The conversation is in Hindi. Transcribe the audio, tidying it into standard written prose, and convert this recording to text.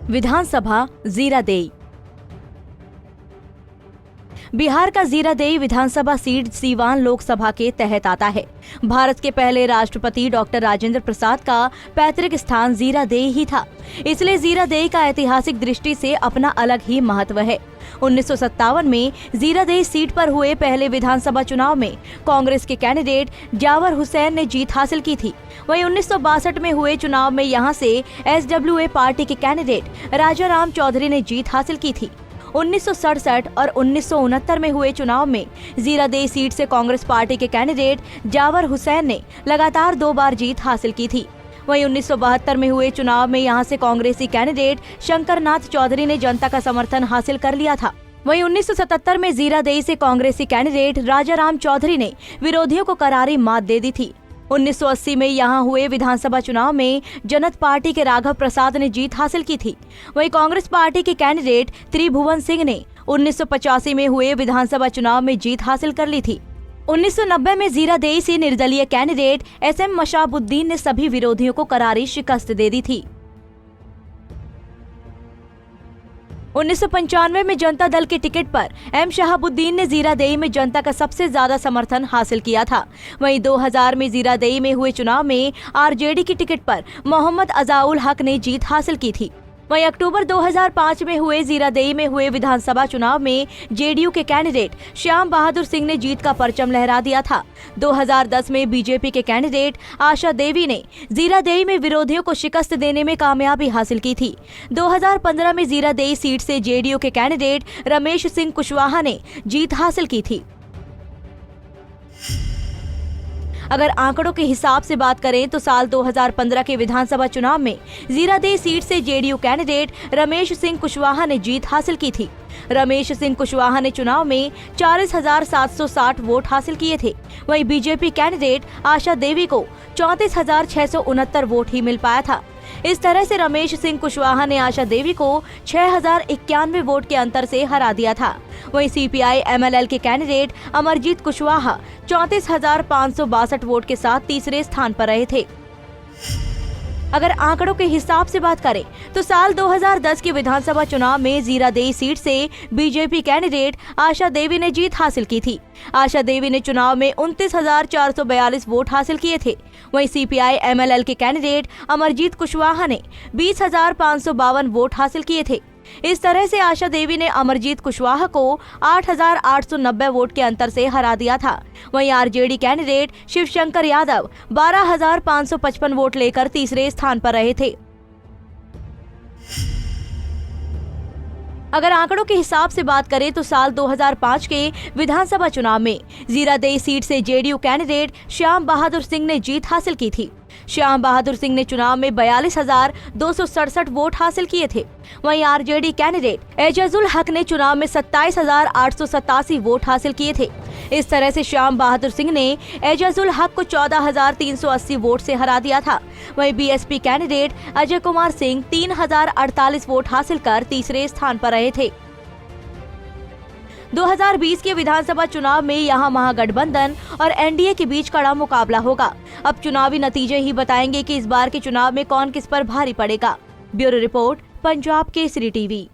विधानसभा जीरादेई। बिहार का जीरादेई विधानसभा सीट सीवान लोकसभा के तहत आता है। भारत के पहले राष्ट्रपति डॉक्टर राजेंद्र प्रसाद का पैतृक स्थान जीरादेई ही था, इसलिए जीरादेई का ऐतिहासिक दृष्टि से अपना अलग ही महत्व है। 1957 में जीरादेई सीट पर हुए पहले विधानसभा चुनाव में कांग्रेस के कैंडिडेट जावर हुसैन ने जीत हासिल की थी। वहीं 1962 में हुए चुनाव में यहां से SWA पार्टी के कैंडिडेट राजाराम चौधरी ने जीत हासिल की थी। 1967 और 1969 में हुए चुनाव में जीरादेई सीट से कांग्रेस पार्टी के कैंडिडेट जावर हुसैन ने लगातार 2 बार जीत हासिल की थी। वहीं 1972 में हुए चुनाव में यहां से कांग्रेसी कैंडिडेट शंकरनाथ चौधरी ने जनता का समर्थन हासिल कर लिया था। वहीं 1977 में जीरादेई से कांग्रेसी कैंडिडेट राजाराम चौधरी ने विरोधियों को करारी मात दे दी थी। 1980 में यहां हुए विधानसभा चुनाव में जनता पार्टी के राघव प्रसाद ने जीत हासिल की थी। वहीं कांग्रेस पार्टी के कैंडिडेट त्रिभुवन सिंह ने 1985 में हुए विधानसभा चुनाव में जीत हासिल कर ली थी। 1990 में जीरादेई से निर्दलीय कैंडिडेट SM मशाबुद्दीन ने सभी विरोधियों को करारी शिकस्त दे दी थी। 1995 में जनता दल के टिकट पर M शहाबुद्दीन ने जीरादेई में जनता का सबसे ज्यादा समर्थन हासिल किया था। वहीं 2000 में जीरादेई में हुए चुनाव में RJD की टिकट पर मोहम्मद अजाउल हक ने जीत हासिल की थी। वहीं अक्टूबर 2005 में हुए जीरादेई में हुए विधानसभा चुनाव में JDU के कैंडिडेट श्याम बहादुर सिंह ने जीत का परचम लहरा दिया था। 2010 में BJP के कैंडिडेट आशा देवी ने जीरादेई में विरोधियों को शिकस्त देने में कामयाबी हासिल की थी। 2015 में जीरादेई सीट से JDU के कैंडिडेट रमेश सिंह कुशवाहा ने जीत हासिल की थी। अगर आंकड़ों के हिसाब से बात करें तो साल 2015 के विधानसभा चुनाव में जीरादेई सीट से JDU कैंडिडेट रमेश सिंह कुशवाहा ने जीत हासिल की थी। रमेश सिंह कुशवाहा ने चुनाव में 40,760 वोट हासिल किए थे। वहीं BJP कैंडिडेट आशा देवी को 34,669 वोट ही मिल पाया था। इस तरह से रमेश सिंह कुशवाहा ने आशा देवी को 6,091 वोट के अंतर से हरा दिया था। वहीं CPI MLL के कैंडिडेट अमरजीत कुशवाहा 34,562 वोट के साथ तीसरे स्थान पर रहे थे। अगर आंकड़ों के हिसाब से बात करें तो साल 2010 के विधानसभा चुनाव में जीरादेई सीट से BJP कैंडिडेट आशा देवी ने जीत हासिल की थी। आशा देवी ने चुनाव में 29,442 वोट हासिल किए थे। वहीं CPI MLL के कैंडिडेट अमरजीत कुशवाहा ने 20,552 वोट हासिल किए थे। इस तरह से आशा देवी ने अमरजीत कुशवाहा को 8,890 वोट के अंतर से हरा दिया था। वहीं RJD candidate Shivshankar Yadav 12,555 vote लेकर तीसरे स्थान पर रहे थे। अगर आंकड़ों के हिसाब से बात करें तो साल 2005 के विधानसभा चुनाव में जीरादेई सीट से JDU कैंडिडेट श्याम बहादुर सिंह ने जीत हासिल की थी। श्याम बहादुर सिंह ने चुनाव में 42,267 वोट हासिल किए थे। वहीं RJD कैंडिडेट एजाजुल हक ने चुनाव में 27,887 वोट हासिल किए थे। इस तरह से श्याम बहादुर सिंह ने एजाजुल हक को 14,380 वोट से हरा दिया था। वहीं BSP candidate Ajay Kumar Singh 3,048 vote हासिल कर तीसरे स्थान पर रहे थे। 2020 के विधानसभा चुनाव में यहां महागठबंधन और NDA के बीच कड़ा मुकाबला होगा। अब चुनावी नतीजे ही बताएंगे कि इस बार के चुनाव में कौन किस पर भारी पड़ेगा। Bureau report, Punjab Kesari TV.